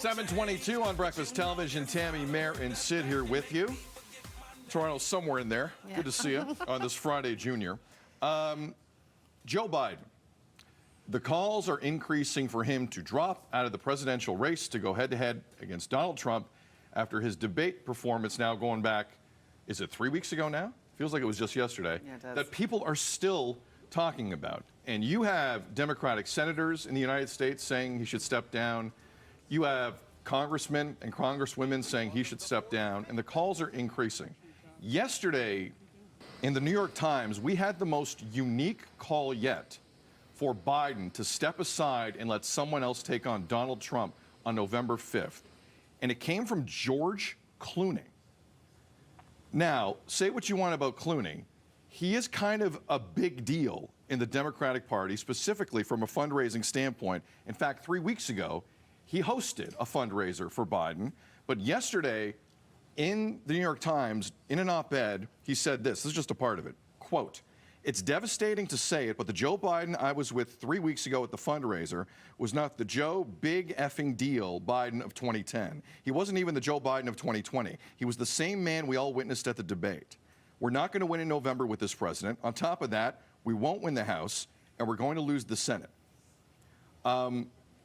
7:22 on Breakfast Television. Tammie, Mayor, and Sid here with you. Toronto's somewhere in there. Yeah. Good to see you on this Friday, Junior. Joe Biden. The calls are increasing for him to drop out of the presidential race to go head-to-head against Donald Trump after his debate performance now going back, is it 3 weeks ago now? Feels like it was just yesterday. Yeah, it does. That people are still talking about. And you have Democratic senators in the United States saying he should step down. You have congressmen and congresswomen saying he should step down, and the calls are increasing. Yesterday, in the New York Times, we had the most unique call yet for Biden to step aside and let someone else take on Donald Trump on November 5th. And it came from George Clooney. Now, say what you want about Clooney. He is kind of a big deal in the Democratic Party, specifically from a fundraising standpoint. In fact, 3 weeks ago, he hosted a fundraiser for Biden. But yesterday, in the New York Times, in an op-ed, he said this. This is just a part of it. Quote, "It's devastating to say it, but the Joe Biden I was with 3 weeks ago at the fundraiser was not the Joe big effing deal Biden of 2010. He wasn't even the Joe Biden of 2020. He was the same man we all witnessed at the debate. We're not going to win in November with this president. On top of that, we won't win the House, and we're going to lose the Senate."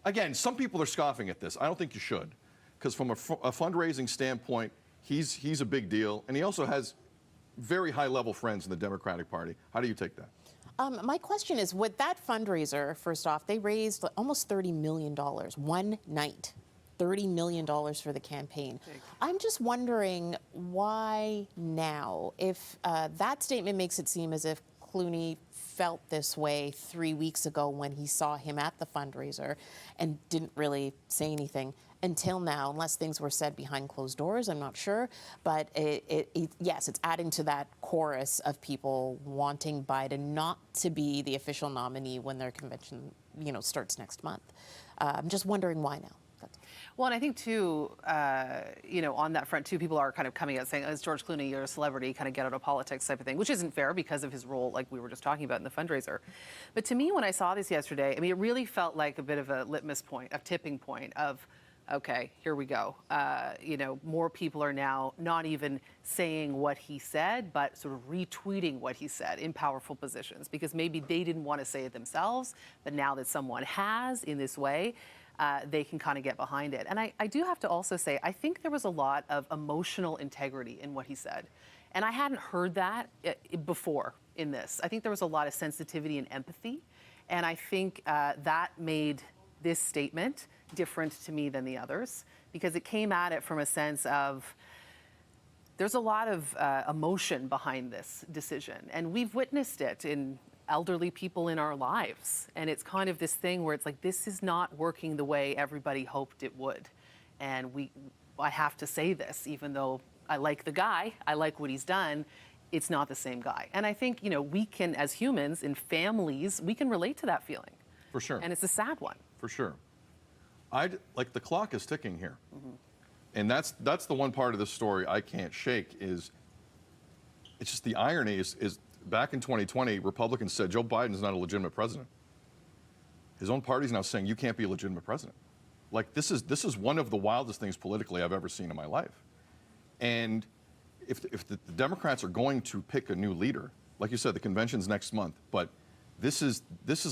Again, some people are scoffing at this. I don't think you should, because from a fundraising standpoint, he's a big deal, and he also has very high-level friends in the Democratic Party. How do you take that? My question is, with that fundraiser, first off, they raised almost $30 million one night. $30 million for the campaign. I'm just wondering why now? If that statement makes it seem as if Clooney felt this way 3 weeks ago when he saw him at the fundraiser and didn't really say anything until now, unless things were said behind closed doors, I'm not sure. But yes, it's adding to that chorus of people wanting Biden not to be the official nominee when their convention, starts next month. I'm just wondering why now. Well, and I think, too, on that front, too, people are kind of coming out saying, as George Clooney, you're a celebrity, kind of get out of politics type of thing, which isn't fair because of his role, like we were just talking about in the fundraiser. But to me, when I saw this yesterday, I mean, it really felt like a bit of a litmus point, a tipping point of, okay, here we go. More people are now not even saying what he said, but sort of retweeting what he said in powerful positions, because maybe they didn't want to say it themselves, but now that someone has in this way, they can kind of get behind it. And I do have to also say, I think there was a lot of emotional integrity in what he said. And I hadn't heard that before in this. I think there was a lot of sensitivity and empathy. And I think that made this statement different to me than the others, because it came at it from a sense of there's a lot of emotion behind this decision. And we've witnessed it in elderly people in our lives. And it's kind of this thing where it's like, this is not working the way everybody hoped it would. And I have to say this, even though I like the guy, I like what he's done, it's not the same guy. And I think, we can, as humans, in families, we can relate to that feeling. For sure. And it's a sad one. For sure. The clock is ticking here. Mm-hmm. And that's the one part of the story I can't shake is, it's just the irony is back in 2020, Republicans said Joe Biden is not a legitimate president. His own party's now saying you can't be a legitimate president. Like, this is one of the wildest things politically I've ever seen in my life. And if the Democrats are going to pick a new leader, like you said, the convention's next month, but this is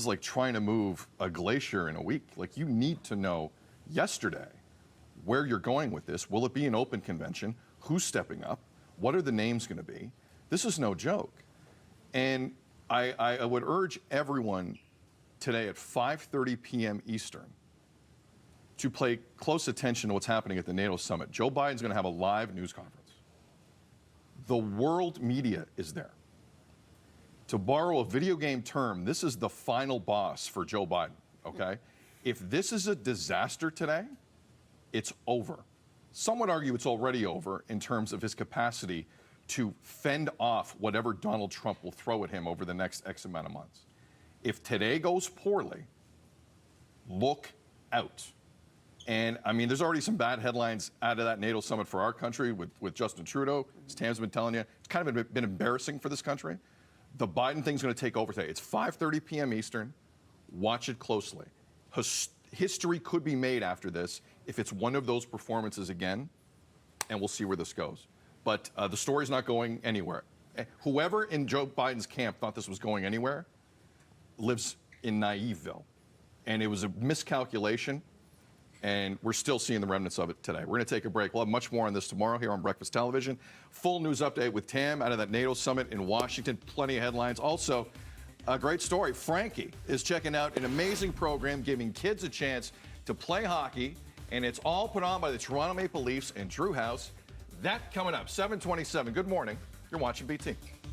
like trying to move a glacier in a week. Like, you need to know yesterday where you're going with this. Will it be an open convention? Who's stepping up? What are the names going to be? This is no joke. And I would urge everyone today at 5:30 p.m. Eastern to pay close attention to what's happening at the NATO summit. Joe Biden's going to have a live news conference. The world media is there. To borrow a video game term, this is the final boss for Joe Biden, okay? If this is a disaster today, it's over. Some would argue it's already over in terms of his capacity to fend off whatever Donald Trump will throw at him over the next X amount of months. If today goes poorly, look out. And I mean, there's already some bad headlines out of that NATO summit for our country with Justin Trudeau. As Tam's been telling you, it's kind of been embarrassing for this country. The Biden thing's going to take over today. It's 5:30 p.m. Eastern. Watch it closely. History could be made after this if it's one of those performances again, and we'll see where this goes. But the story's not going anywhere. Whoever in Joe Biden's camp thought this was going anywhere lives in Naiveville. And it was a miscalculation, and we're still seeing the remnants of it today. We're going to take a break. We'll have much more on this tomorrow here on Breakfast Television. Full news update with Tam out of that NATO summit in Washington. Plenty of headlines. Also, a great story. Frankie is checking out an amazing program giving kids a chance to play hockey, and it's all put on by the Toronto Maple Leafs and Drew House. That coming up, 7:27. Good morning. You're watching BT.